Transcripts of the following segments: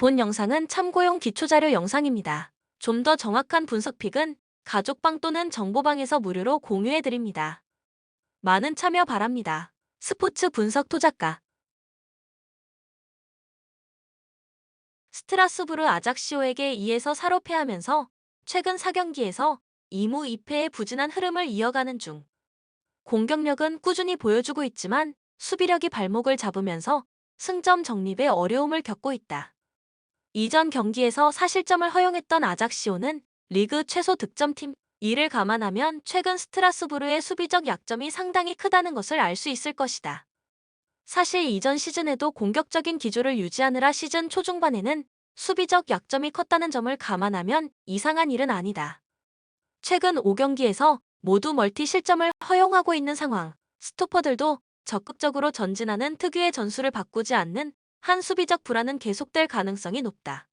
본 영상은 참고용 기초자료 영상입니다. 좀 더 정확한 분석픽은 가족방 또는 정보방에서 무료로 공유해드립니다. 많은 참여 바랍니다. 스포츠 분석 토작가 스트라스부르 아작시오에게 2에서 4로 패하면서 최근 4경기에서 2무 2패의 부진한 흐름을 이어가는 중. 공격력은 꾸준히 보여주고 있지만 수비력이 발목을 잡으면서 승점 정립에 어려움을 겪고 있다. 이전 경기에서 4실점을 허용했던 아작시오는 리그 최소 득점팀. 이를 감안하면 최근 스트라스부르의 수비적 약점이 상당히 크다는 것을 알 수 있을 것이다. 사실 이전 시즌에도 공격적인 기조를 유지하느라 시즌 초중반에는 수비적 약점이 컸다는 점을 감안하면 이상한 일은 아니다. 최근 5경기에서 모두 멀티 실점을 허용하고 있는 상황. 스토퍼들도 적극적으로 전진하는 특유의 전술을 바꾸지 않는 한 수비적 불안은 계속될 가능성이 높다.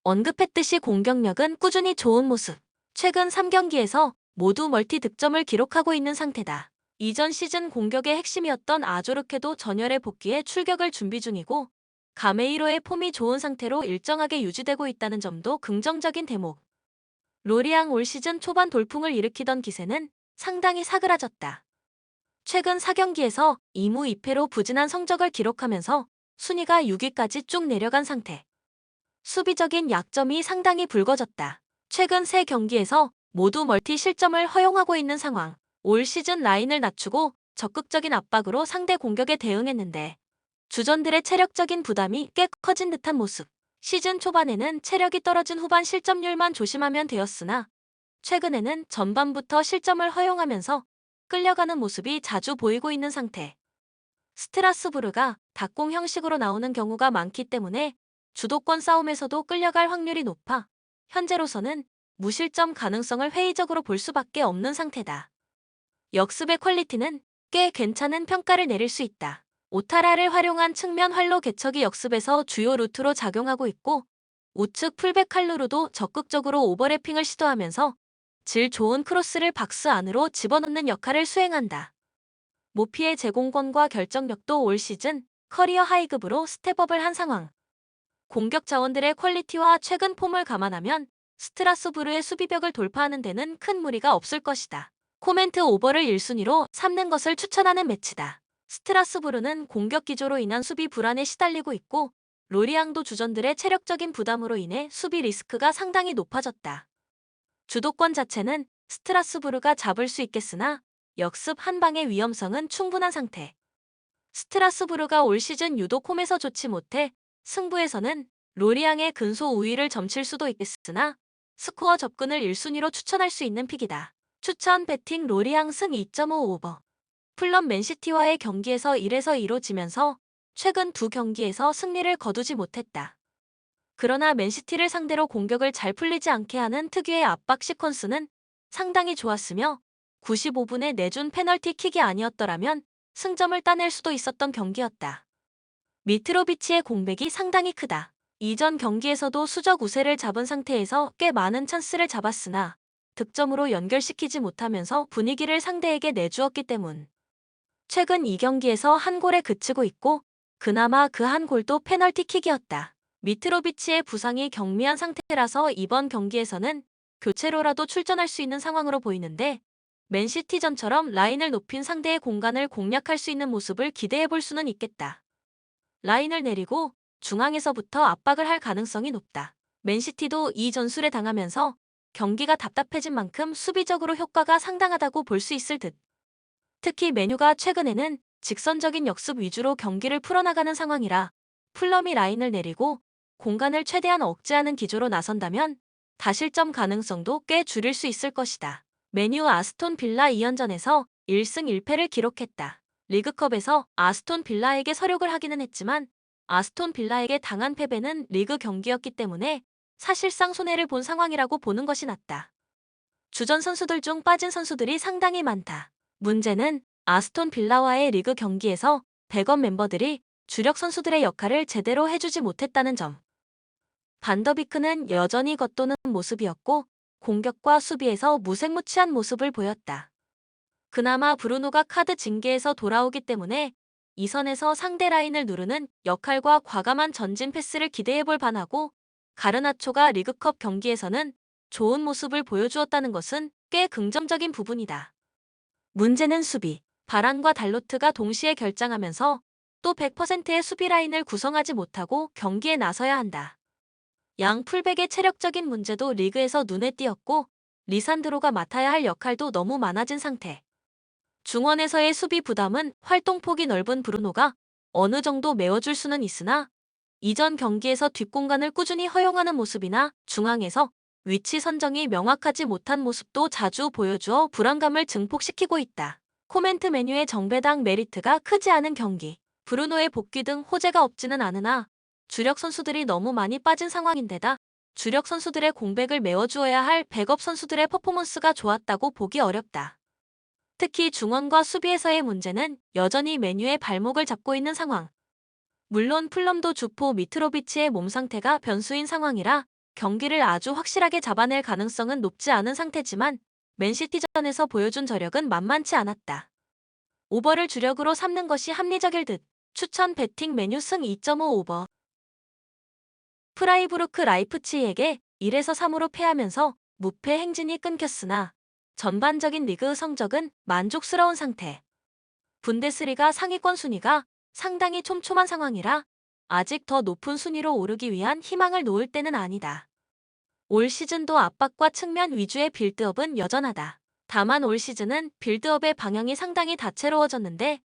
언급했듯이 공격력은 꾸준히 좋은 모습. 최근 3경기에서 모두 멀티 득점을 기록하고 있는 상태다. 이전 시즌 공격의 핵심이었던 아조르케도 전열의 복귀에 출격을 준비 중이고 가메이로의 폼이 좋은 상태로 일정하게 유지되고 있다는 점도 긍정적인 대목. 로리앙 올 시즌 초반 돌풍을 일으키던 기세는 상당히 사그라졌다. 최근 4경기에서 2무 2패로 부진한 성적을 기록하면서 순위가 6위까지 쭉 내려간 상태. 수비적인 약점이 상당히 붉어졌다. 최근 3경기에서 모두 멀티 실점을 허용하고 있는 상황. 올 시즌 라인을 낮추고 적극적인 압박으로 상대 공격에 대응했는데 주전들의 체력적인 부담이 꽤 커진 듯한 모습. 시즌 초반에는 체력이 떨어진 후반 실점률만 조심하면 되었으나 최근에는 전반부터 실점을 허용하면서 끌려가는 모습이 자주 보이고 있는 상태. 스트라스부르가 닭공 형식으로 나오는 경우가 많기 때문에 주도권 싸움에서도 끌려갈 확률이 높아 현재로서는 무실점 가능성을 회의적으로 볼 수밖에 없는 상태다. 역습의 퀄리티는 꽤 괜찮은 평가를 내릴 수 있다. 오타라를 활용한 측면 활로 개척이 역습에서 주요 루트로 작용하고 있고 우측 풀백 칼루르도 적극적으로 오버래핑을 시도하면서 질 좋은 크로스를 박스 안으로 집어넣는 역할을 수행한다. 모피의 제공권과 결정력도 올 시즌 커리어 하이급으로 스텝업을 한 상황. 공격 자원들의 퀄리티와 최근 폼을 감안하면 스트라스부르의 수비벽을 돌파하는 데는 큰 무리가 없을 것이다. 코멘트 오버를 1순위로 삼는 것을 추천하는 매치다. 스트라스부르는 공격 기조로 인한 수비 불안에 시달리고 있고 로리앙도 주전들의 체력적인 부담으로 인해 수비 리스크가 상당히 높아졌다. 주도권 자체는 스트라스부르가 잡을 수 있겠으나 역습 한 방의 위험성은 충분한 상태. 스트라스부르가 올 시즌 유독 홈에서 좋지 못해 승부에서는 로리앙의 근소 우위를 점칠 수도 있겠으나 스코어 접근을 1순위로 추천할 수 있는 픽이다. 추천 배팅 로리앙 승 2.5 오버. 풀럼 맨시티와의 경기에서 1에서 2로 지면서 최근 두 경기에서 승리를 거두지 못했다. 그러나 맨시티를 상대로 공격을 잘 풀리지 않게 하는 특유의 압박 시퀀스는 상당히 좋았으며 95분에 내준 페널티킥이 아니었더라면 승점을 따낼 수도 있었던 경기였다. 미트로비치의 공백이 상당히 크다. 이전 경기에서도 수적 우세를 잡은 상태에서 꽤 많은 찬스를 잡았으나 득점으로 연결시키지 못하면서 분위기를 상대에게 내주었기 때문. 최근 2경기에서 한 골에 그치고 있고 그나마 그 한 골도 페널티킥이었다. 미트로비치의 부상이 경미한 상태라서 이번 경기에서는 교체로라도 출전할 수 있는 상황으로 보이는데 맨시티전처럼 라인을 높인 상대의 공간을 공략할 수 있는 모습을 기대해 볼 수는 있겠다. 라인을 내리고 중앙에서부터 압박을 할 가능성이 높다. 맨시티도 이 전술에 당하면서 경기가 답답해진 만큼 수비적으로 효과가 상당하다고 볼 수 있을 듯. 특히 메뉴가 최근에는 직선적인 역습 위주로 경기를 풀어나가는 상황이라 풀럼이 라인을 내리고 공간을 최대한 억제하는 기조로 나선다면 다실점 가능성도 꽤 줄일 수 있을 것이다. 메뉴 아스톤 빌라 2연전에서 1승 1패를 기록했다. 리그컵에서 아스톤 빌라에게 서력을 하기는 했지만 아스톤 빌라에게 당한 패배는 리그 경기였기 때문에 사실상 손해를 본 상황이라고 보는 것이 낫다. 주전 선수들 중 빠진 선수들이 상당히 많다. 문제는 아스톤 빌라와의 리그 경기에서 백업 멤버들이 주력 선수들의 역할을 제대로 해주지 못했다는 점. 반더비크는 여전히 겉도는 모습이었고 공격과 수비에서 무색무취한 모습을 보였다. 그나마 브루노가 카드 징계에서 돌아오기 때문에 이 선에서 상대 라인을 누르는 역할과 과감한 전진 패스를 기대해볼 반하고 가르나초가 리그컵 경기에서는 좋은 모습을 보여주었다는 것은 꽤 긍정적인 부분이다. 문제는 수비. 바란과 달로트가 동시에 결장하면서 또 100%의 수비 라인을 구성하지 못하고 경기에 나서야 한다. 양 풀백의 체력적인 문제도 리그에서 눈에 띄었고 리산드로가 맡아야 할 역할도 너무 많아진 상태. 중원에서의 수비 부담은 활동폭이 넓은 브루노가 어느 정도 메워줄 수는 있으나 이전 경기에서 뒷공간을 꾸준히 허용하는 모습이나 중앙에서 위치 선정이 명확하지 못한 모습도 자주 보여주어 불안감을 증폭시키고 있다. 코멘트 메뉴의 정배당 메리트가 크지 않은 경기. 브루노의 복귀 등 호재가 없지는 않으나 주력 선수들이 너무 많이 빠진 상황인데다 주력 선수들의 공백을 메워주어야 할 백업 선수들의 퍼포먼스가 좋았다고 보기 어렵다. 특히 중원과 수비에서의 문제는 여전히 메뉴의 발목을 잡고 있는 상황. 물론 플럼도 주포 미트로비치의 몸 상태가 변수인 상황이라 경기를 아주 확실하게 잡아낼 가능성은 높지 않은 상태지만 맨시티전에서 보여준 저력은 만만치 않았다. 오버를 주력으로 삼는 것이 합리적일 듯. 추천 베팅 메뉴 승 2.5 오버. 프라이부르크 라이프치히에게 1에서 3으로 패하면서 무패 행진이 끊겼으나 전반적인 리그 성적은 만족스러운 상태. 분데스리가 상위권 순위가 상당히 촘촘한 상황이라 아직 더 높은 순위로 오르기 위한 희망을 놓을 때는 아니다. 올 시즌도 압박과 측면 위주의 빌드업은 여전하다. 다만 올 시즌은 빌드업의 방향이 상당히 다채로워졌는데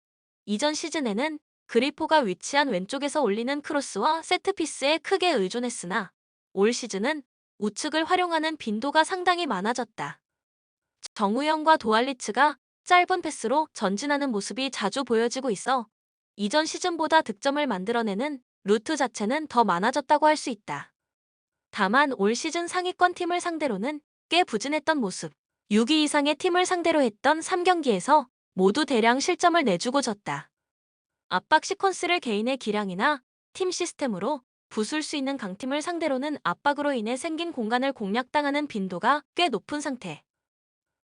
이전 시즌에는 그리포가 위치한 왼쪽에서 올리는 크로스와 세트피스에 크게 의존했으나 올 시즌은 우측을 활용하는 빈도가 상당히 많아졌다. 정우영과 도알리츠가 짧은 패스로 전진하는 모습이 자주 보여지고 있어 이전 시즌보다 득점을 만들어내는 루트 자체는 더 많아졌다고 할 수 있다. 다만 올 시즌 상위권 팀을 상대로는 꽤 부진했던 모습. 6위 이상의 팀을 상대로 했던 3경기에서 모두 대량 실점을 내주고 졌다. 압박 시퀀스를 개인의 기량이나 팀 시스템으로 부술 수 있는 강팀을 상대로는 압박으로 인해 생긴 공간을 공략당하는 빈도가 꽤 높은 상태.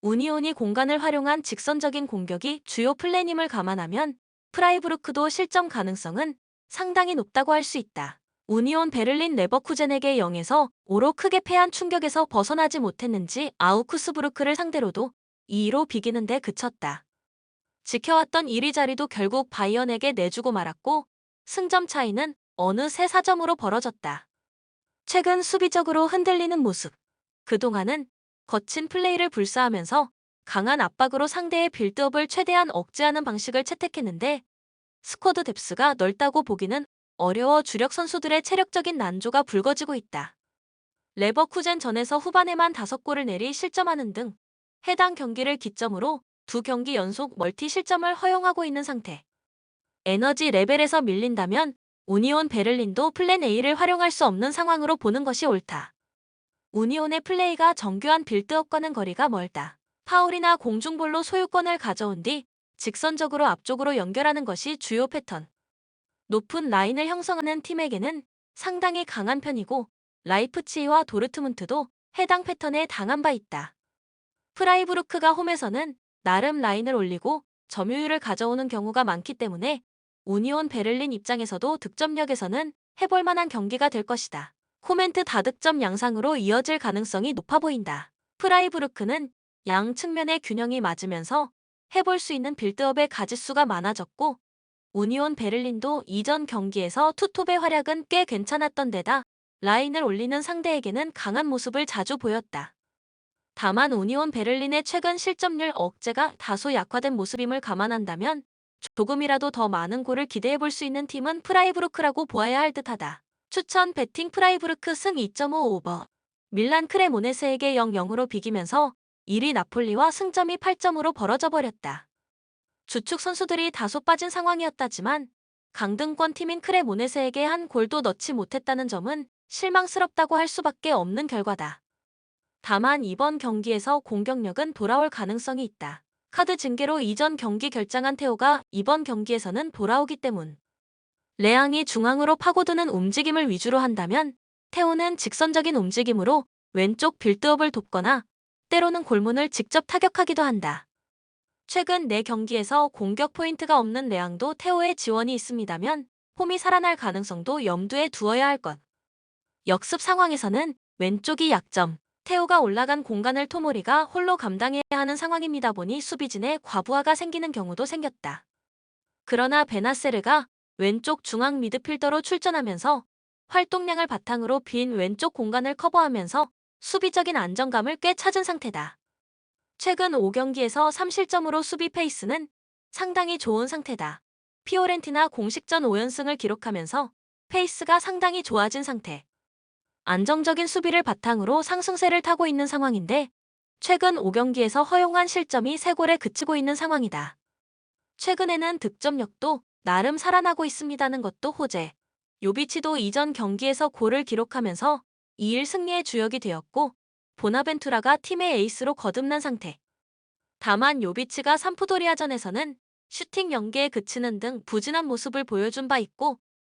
우니온이 공간을 활용한 직선적인 공격이 주요 플랜임을 감안하면 프라이부르크도 실점 가능성은 상당히 높다고 할 수 있다. 우니온 베를린 레버쿠젠에게 0에서 5로 크게 패한 충격에서 벗어나지 못했는지 아우크스부르크를 상대로도 2-2로 비기는 데 그쳤다. 지켜왔던 1위 자리도 결국 바이언에게 내주고 말았고 승점 차이는 어느새 4점으로 벌어졌다. 최근 수비적으로 흔들리는 모습. 그동안은 거친 플레이를 불사하면서 강한 압박으로 상대의 빌드업을 최대한 억제하는 방식을 채택했는데 스쿼드 뎁스가 넓다고 보기는 어려워 주력 선수들의 체력적인 난조가 불거지고 있다. 레버쿠젠 전에서 후반에만 5골을 내리 실점하는 등 해당 경기를 기점으로 2경기 연속 멀티 실점을 허용하고 있는 상태. 에너지 레벨에서 밀린다면 우니온 베를린도 플랜 A를 활용할 수 없는 상황으로 보는 것이 옳다. 우니온의 플레이가 정교한 빌드업과는 거리가 멀다. 파울이나 공중볼로 소유권을 가져온 뒤 직선적으로 앞쪽으로 연결하는 것이 주요 패턴. 높은 라인을 형성하는 팀에게는 상당히 강한 편이고 라이프치히와 도르트문트도 해당 패턴에 당한 바 있다. 프라이부르크가 홈에서는 나름 라인을 올리고 점유율을 가져오는 경우가 많기 때문에 우니온 베를린 입장에서도 득점력에서는 해볼 만한 경기가 될 것이다. 코멘트 다득점 양상으로 이어질 가능성이 높아 보인다. 프라이부르크는 양 측면의 균형이 맞으면서 해볼 수 있는 빌드업의 가짓수가 많아졌고 우니온 베를린도 이전 경기에서 투톱의 활약은 꽤 괜찮았던 데다 라인을 올리는 상대에게는 강한 모습을 자주 보였다. 다만 우니온 베를린의 최근 실점률 억제가 다소 약화된 모습임을 감안한다면 조금이라도 더 많은 골을 기대해볼 수 있는 팀은 프라이부르크라고 보아야 할 듯하다. 추천 베팅 프라이부르크 승 2.5 오버. 밀란 크레모네세에게 0-0으로 비기면서 1위 나폴리와 승점이 8점으로 벌어져 버렸다. 주축 선수들이 다소 빠진 상황이었다지만 강등권 팀인 크레모네세에게 한 골도 넣지 못했다는 점은 실망스럽다고 할 수밖에 없는 결과다. 다만 이번 경기에서 공격력은 돌아올 가능성이 있다. 카드 징계로 이전 경기 결장한 테오가 이번 경기에서는 돌아오기 때문. 레앙이 중앙으로 파고드는 움직임을 위주로 한다면 테오는 직선적인 움직임으로 왼쪽 빌드업을 돕거나 때로는 골문을 직접 타격하기도 한다. 최근 4경기에서 공격 포인트가 없는 레앙도 태오의 지원이 있습니다면 폼이 살아날 가능성도 염두에 두어야 할 것. 역습 상황에서는 왼쪽이 약점, 태오가 올라간 공간을 토모리가 홀로 감당해야 하는 상황입니다 보니 수비진에 과부하가 생기는 경우도 생겼다. 그러나 베나세르가 왼쪽 중앙 미드필더로 출전하면서 활동량을 바탕으로 빈 왼쪽 공간을 커버하면서 수비적인 안정감을 꽤 찾은 상태다. 최근 5경기에서 3실점으로 수비 페이스는 상당히 좋은 상태다. 피오렌티나 공식전 5연승을 기록하면서 페이스가 상당히 좋아진 상태. 안정적인 수비를 바탕으로 상승세를 타고 있는 상황인데 최근 5경기에서 허용한 실점이 3골에 그치고 있는 상황이다. 최근에는 득점력도 나름 살아나고 있습니다는 것도 호재. 요비치도 이전 경기에서 골을 기록하면서 2일 승리의 주역이 되었고 보나벤투라가 팀의 에이스로 거듭난 상태. 다만 요비치가 삼프도리아전에서는 슈팅 연계에 그치는 등 부진한 모습을 보여준 바 있고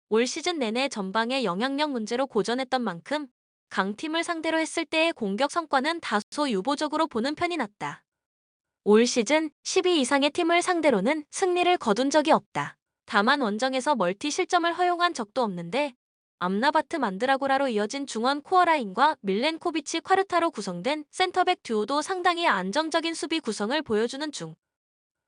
올 시즌 내내 전방의 영향력 문제로 고전했던 만큼 강팀을 상대로 했을 때의 공격 성과는 다소 유보적으로 보는 편이 낫다. 올 시즌 12 이상의 팀을 상대로는 승리를 거둔 적이 없다. 다만 원정에서 멀티 실점을 허용한 적도 없는데 암라바트 만드라고라로 이어진 중원 코어라인과 밀렌코비치 콰르타로 구성된 센터백 듀오도 상당히 안정적인 수비 구성을 보여주는 중.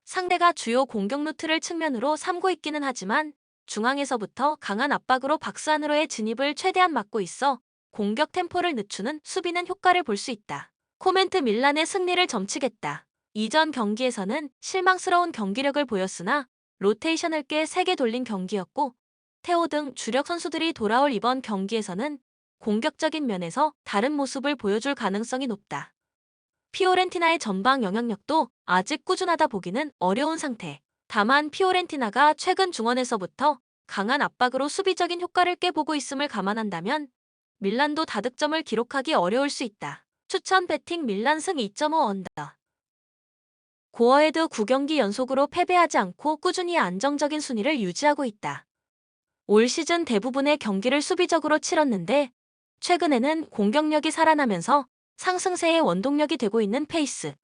상대가 주요 공격 루트를 측면으로 삼고 있기는 하지만 중앙에서부터 강한 압박으로 박스 안으로의 진입을 최대한 막고 있어 공격 템포를 늦추는 수비는 효과를 볼 수 있다. 코멘트 밀란의 승리를 점치겠다. 이전 경기에서는 실망스러운 경기력을 보였으나 로테이션을 꽤 세게 돌린 경기였고 테오 등 주력 선수들이 돌아올 이번 경기에서는 공격적인 면에서 다른 모습을 보여줄 가능성이 높다. 피오렌티나의 전방 영향력도 아직 꾸준하다 보기는 어려운 상태. 다만 피오렌티나가 최근 중원에서부터 강한 압박으로 수비적인 효과를 꾀보고 있음을 감안한다면 밀란도 다득점을 기록하기 어려울 수 있다. 추천 배팅 밀란 승 2.5 언더. 고어헤드 9경기 연속으로 패배하지 않고 꾸준히 안정적인 순위를 유지하고 있다. 올 시즌 대부분의 경기를 수비적으로 치렀는데 최근에는 공격력이 살아나면서 상승세의 원동력이 되고 있는 페이스.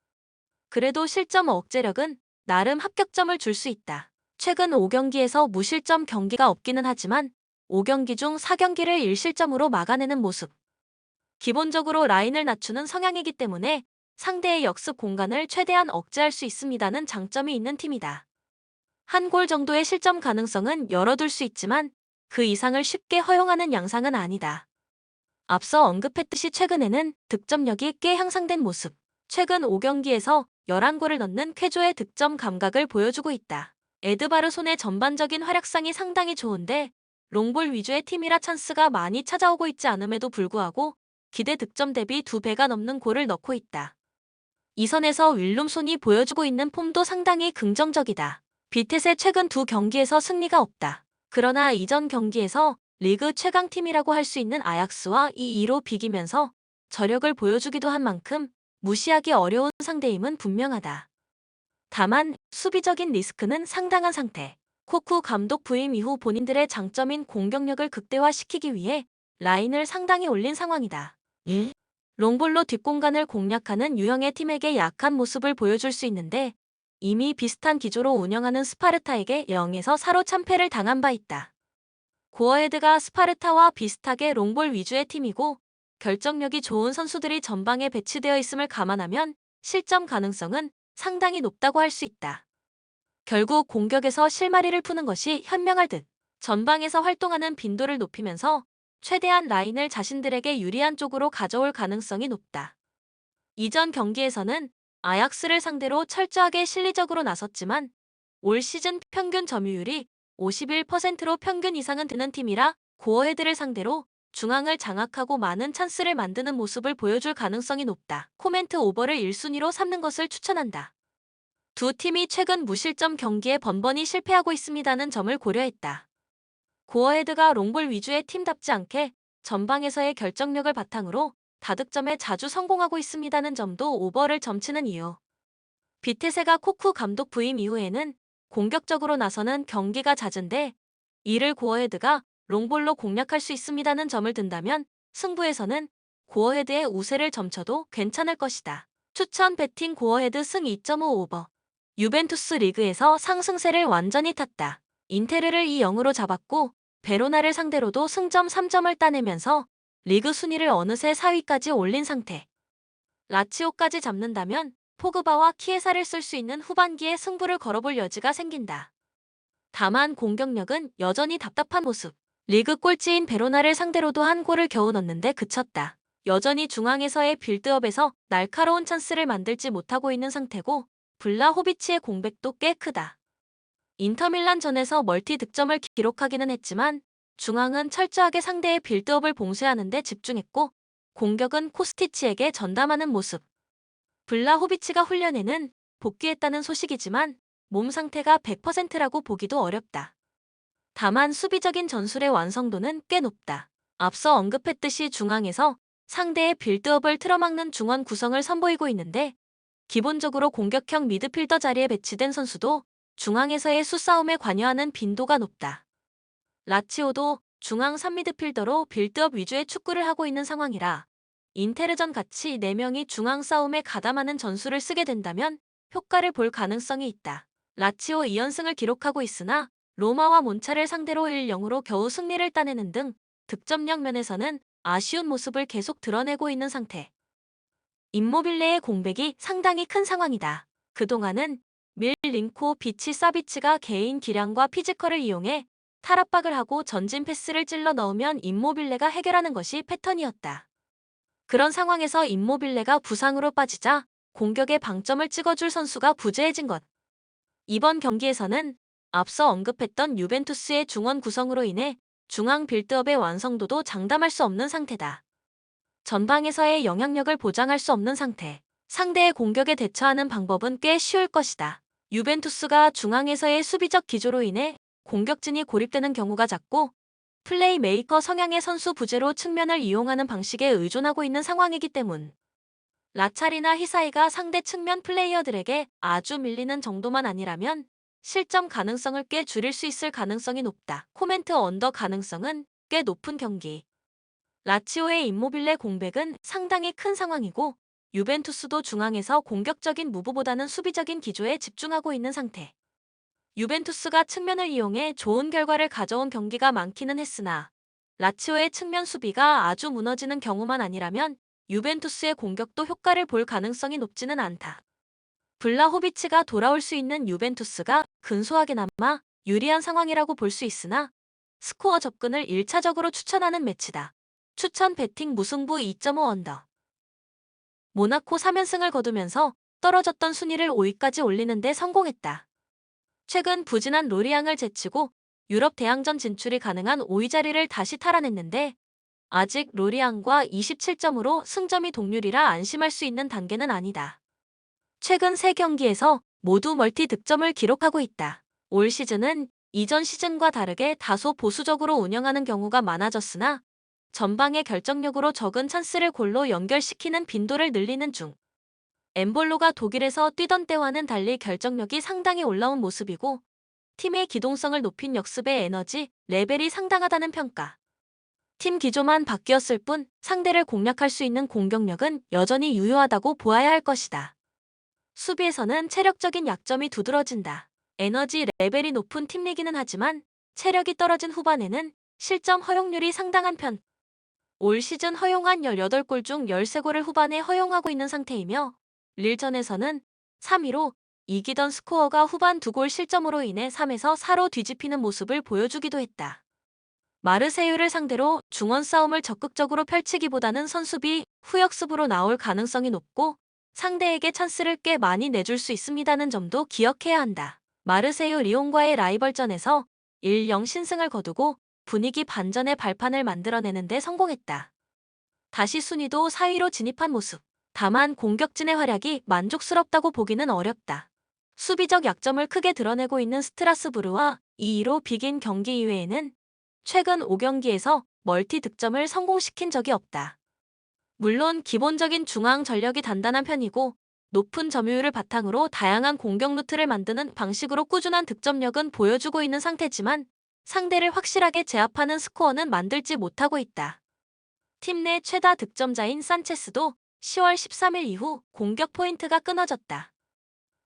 그래도 실점 억제력은 나름 합격점을 줄 수 있다. 최근 5경기에서 무실점 경기가 없기는 하지만 5경기 중 4경기를 1실점으로 막아내는 모습. 기본적으로 라인을 낮추는 성향이기 때문에 상대의 역습 공간을 최대한 억제할 수 있습니다는 장점이 있는 팀이다. 한 골 정도의 실점 가능성은 열어둘 수 있지만 그 이상을 쉽게 허용하는 양상은 아니다. 앞서 언급했듯이 최근에는 득점력이 꽤 향상된 모습. 최근 5경기에서 11골을 넣는 쾌조의 득점 감각을 보여주고 있다. 에드바르손의 전반적인 활약상이 상당히 좋은데 롱볼 위주의 팀이라 찬스가 많이 찾아오고 있지 않음에도 불구하고 기대 득점 대비 2배가 넘는 골을 넣고 있다. 이 선에서 윌룸손이 보여주고 있는 폼도 상당히 긍정적이다. 비텟의 최근 2경기에서 승리가 없다. 그러나 이전 경기에서 리그 최강팀이라고 할 수 있는 아약스와 2-2로 비기면서 저력을 보여주기도 한 만큼 무시하기 어려운 상대임은 분명하다. 다만 수비적인 리스크는 상당한 상태. 코쿠 감독 부임 이후 본인들의 장점인 공격력을 극대화시키기 위해 라인을 상당히 올린 상황이다. 롱볼로 뒷공간을 공략하는 유형의 팀에게 약한 모습을 보여줄 수 있는데 이미 비슷한 기조로 운영하는 스파르타에게 0에서 4로 참패를 당한 바 있다. 고어헤드가 스파르타와 비슷하게 롱볼 위주의 팀이고 결정력이 좋은 선수들이 전방에 배치되어 있음을 감안하면 실점 가능성은 상당히 높다고 할 수 있다. 결국 공격에서 실마리를 푸는 것이 현명할 듯 전방에서 활동하는 빈도를 높이면서 최대한 라인을 자신들에게 유리한 쪽으로 가져올 가능성이 높다. 이전 경기에서는 아약스를 상대로 철저하게 실리적으로 나섰지만 올 시즌 평균 점유율이 51%로 평균 이상은 드는 팀이라 고어헤드를 상대로 중앙을 장악하고 많은 찬스를 만드는 모습을 보여줄 가능성이 높다. 코멘트 오버를 1순위로 삼는 것을 추천한다. 두 팀이 최근 무실점 경기에 번번이 실패하고 있습니다는 점을 고려했다. 고어헤드가 롱볼 위주의 팀답지 않게 전방에서의 결정력을 바탕으로 다득점에 자주 성공하고 있습니다는 점도 오버를 점치는 이유. 비테세가 코쿠 감독 부임 이후에는 공격적으로 나서는 경기가 잦은데 이를 고어헤드가 롱볼로 공략할 수 있습니다는 점을 든다면 승부에서는 고어헤드의 우세를 점쳐도 괜찮을 것이다. 추천 배팅 고어헤드 승 2.5 오버. 유벤투스 리그에서 상승세를 완전히 탔다. 인테르를 2-0으로 잡았고 베로나를 상대로도 승점 3점을 따내면서 리그 순위를 어느새 4위까지 올린 상태. 라치오까지 잡는다면 포그바와 키에사를 쓸 수 있는 후반기에 승부를 걸어볼 여지가 생긴다. 다만 공격력은 여전히 답답한 모습. 리그 꼴찌인 베로나를 상대로도 한 골을 겨우 넣는데 그쳤다. 여전히 중앙에서의 빌드업에서 날카로운 찬스를 만들지 못하고 있는 상태고 블라호비치의 공백도 꽤 크다. 인터밀란전에서 멀티 득점을 기록하기는 했지만 중앙은 철저하게 상대의 빌드업을 봉쇄하는 데 집중했고 공격은 코스티치에게 전담하는 모습. 블라호비치가 훈련에는 복귀했다는 소식이지만 몸 상태가 100%라고 보기도 어렵다. 다만 수비적인 전술의 완성도는 꽤 높다. 앞서 언급했듯이 중앙에서 상대의 빌드업을 틀어막는 중원 구성을 선보이고 있는데 기본적으로 공격형 미드필더 자리에 배치된 선수도 중앙에서의 수싸움에 관여하는 빈도가 높다. 라치오도 중앙 3미드필더로 빌드업 위주의 축구를 하고 있는 상황이라 인테르전 같이 4명이 중앙 싸움에 가담하는 전술을 쓰게 된다면 효과를 볼 가능성이 있다. 라치오 2연승을 기록하고 있으나 로마와 몬차를 상대로 1-0으로 겨우 승리를 따내는 등 득점력 면에서는 아쉬운 모습을 계속 드러내고 있는 상태. 임모빌레의 공백이 상당히 큰 상황이다. 그동안은 밀링코 비치 사비치가 개인 기량과 피지컬을 이용해 탈압박을 하고 전진 패스를 찔러 넣으면 임모빌레가 해결하는 것이 패턴이었다. 그런 상황에서 임모빌레가 부상으로 빠지자 공격에 방점을 찍어줄 선수가 부재해진 것. 이번 경기에서는 앞서 언급했던 유벤투스의 중원 구성으로 인해 중앙 빌드업의 완성도도 장담할 수 없는 상태다. 전방에서의 영향력을 보장할 수 없는 상태. 상대의 공격에 대처하는 방법은 꽤 쉬울 것이다. 유벤투스가 중앙에서의 수비적 기조로 인해 공격진이 고립되는 경우가 잦고 플레이메이커 성향의 선수 부재로 측면을 이용하는 방식에 의존하고 있는 상황이기 때문. 라차리나 히사이가 상대 측면 플레이어들에게 아주 밀리는 정도만 아니라면 실점 가능성을 꽤 줄일 수 있을 가능성이 높다. 코멘트 언더 가능성은 꽤 높은 경기. 라치오의 임모빌레 공백은 상당히 큰 상황이고 유벤투스도 중앙에서 공격적인 무브보다는 수비적인 기조에 집중하고 있는 상태. 유벤투스가 측면을 이용해 좋은 결과를 가져온 경기가 많기는 했으나 라치오의 측면 수비가 아주 무너지는 경우만 아니라면 유벤투스의 공격도 효과를 볼 가능성이 높지는 않다. 블라호비치가 돌아올 수 있는 유벤투스가 근소하게나마 유리한 상황이라고 볼 수 있으나 스코어 접근을 1차적으로 추천하는 매치다. 추천 배팅 무승부 2.5 언더. 모나코 3연승을 거두면서 떨어졌던 순위를 5위까지 올리는 데 성공했다. 최근 부진한 로리앙을 제치고 유럽 대항전 진출이 가능한 5위 자리를 다시 탈환했는데 아직 로리앙과 27점으로 승점이 동률이라 안심할 수 있는 단계는 아니다. 최근 3경기에서 모두 멀티 득점을 기록하고 있다. 올 시즌은 이전 시즌과 다르게 다소 보수적으로 운영하는 경우가 많아졌으나 전방의 결정력으로 적은 찬스를 골로 연결시키는 빈도를 늘리는 중. 엠볼로가 독일에서 뛰던 때와는 달리 결정력이 상당히 올라온 모습이고 팀의 기동성을 높인 역습의 에너지, 레벨이 상당하다는 평가. 팀 기조만 바뀌었을 뿐 상대를 공략할 수 있는 공격력은 여전히 유효하다고 보아야 할 것이다. 수비에서는 체력적인 약점이 두드러진다. 에너지 레벨이 높은 팀 리기는 하지만 체력이 떨어진 후반에는 실점 허용률이 상당한 편. 올 시즌 허용한 18골 중 13골을 후반에 허용하고 있는 상태이며 릴전에서는 3-2로 이기던 스코어가 후반 2골 실점으로 인해 3에서 4로 뒤집히는 모습을 보여주기도 했다. 마르세유를 상대로 중원 싸움을 적극적으로 펼치기보다는 선수비, 후역습으로 나올 가능성이 높고 상대에게 찬스를 꽤 많이 내줄 수 있습니다는 점도 기억해야 한다. 마르세유 리옹과의 라이벌전에서 1-0 신승을 거두고 분위기 반전의 발판을 만들어내는 데 성공했다. 다시 순위도 4위로 진입한 모습. 다만 공격진의 활약이 만족스럽다고 보기는 어렵다. 수비적 약점을 크게 드러내고 있는 스트라스부르와 2-2로 비긴 경기 이외에는 최근 5경기에서 멀티 득점을 성공시킨 적이 없다. 물론 기본적인 중앙 전력이 단단한 편이고 높은 점유율을 바탕으로 다양한 공격 루트를 만드는 방식으로 꾸준한 득점력은 보여주고 있는 상태지만 상대를 확실하게 제압하는 스코어는 만들지 못하고 있다. 팀 내 최다 득점자인 산체스도 10월 13일 이후 공격 포인트가 끊어졌다.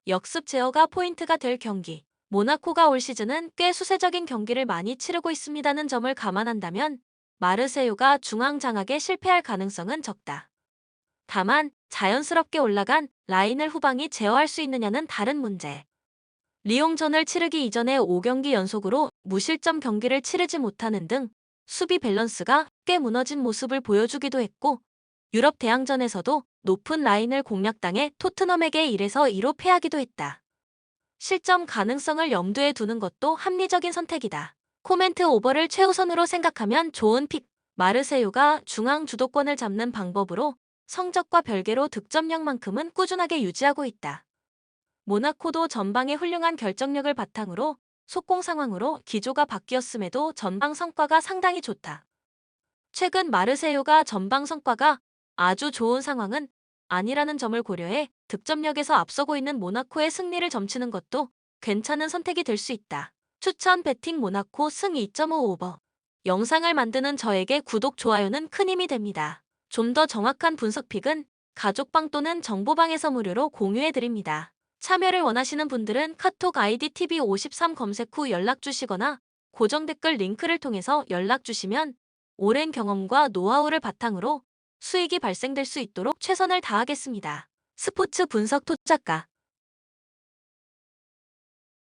역습 제어가 포인트가 될 경기. 모나코가 올 시즌은 꽤 수세적인 경기를 많이 치르고 있습니다는 점을 감안한다면 마르세유가 중앙 장악에 실패할 가능성은 적다. 다만 자연스럽게 올라간 라인을 후방이 제어할 수 있느냐는 다른 문제. 리옹전을 치르기 이전에 5경기 연속으로 무실점 경기를 치르지 못하는 등 수비 밸런스가 꽤 무너진 모습을 보여주기도 했고, 유럽 대항전에서도 높은 라인을 공략당해 토트넘에게 1에서 2로 패하기도 했다. 실점 가능성을 염두에 두는 것도 합리적인 선택이다. 코멘트 오버를 최우선으로 생각하면 좋은 픽. 마르세유가 중앙 주도권을 잡는 방법으로 성적과 별개로 득점력만큼은 꾸준하게 유지하고 있다. 모나코도 전방의 훌륭한 결정력을 바탕으로 속공 상황으로 기조가 바뀌었음에도 전방 성과가 상당히 좋다. 최근 마르세유가 전방 성과가 아주 좋은 상황은 아니라는 점을 고려해 득점력에서 앞서고 있는 모나코의 승리를 점치는 것도 괜찮은 선택이 될 수 있다. 추천 배팅 모나코 승 2.5 오버. 영상을 만드는 저에게 구독, 좋아요는 큰 힘이 됩니다. 좀 더 정확한 분석픽은 가족방 또는 정보방에서 무료로 공유해드립니다. 참여를 원하시는 분들은 카톡 아이디 TV53 검색 후 연락 주시거나 고정 댓글 링크를 통해서 연락 주시면 오랜 경험과 노하우를 바탕으로 수익이 발생될 수 있도록 최선을 다하겠습니다. 스포츠 분석 토작가